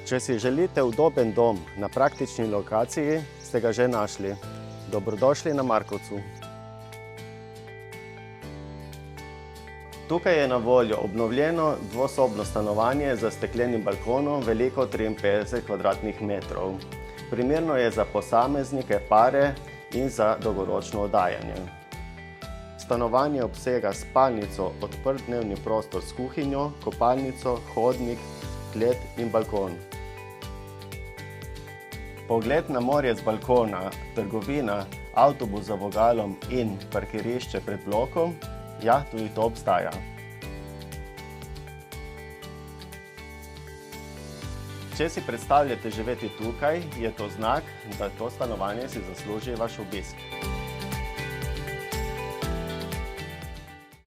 Če si želite udoben dom na praktični lokaciji, ste ga že našli. Dobrodošli na Markovcu. Tukaj je na voljo obnovljeno dvosobno stanovanje z steklenim balkonom, veliko 53 kvadratnih metrov. Primerno je za posameznike, pare in za dolgoročno oddajanje. Stanovanje obsega spalnico, odprt dnevni prostor s kuhinjo, kopalnico, hodnik, klet in balkon. Pogled na morje z balkona, trgovina, avtobus za vogalom in parkirišče pred blokom, ja, tudi to obstaja. Če si predstavljate živeti tukaj, je to znak, da to stanovanje si zasluži vaš obisk.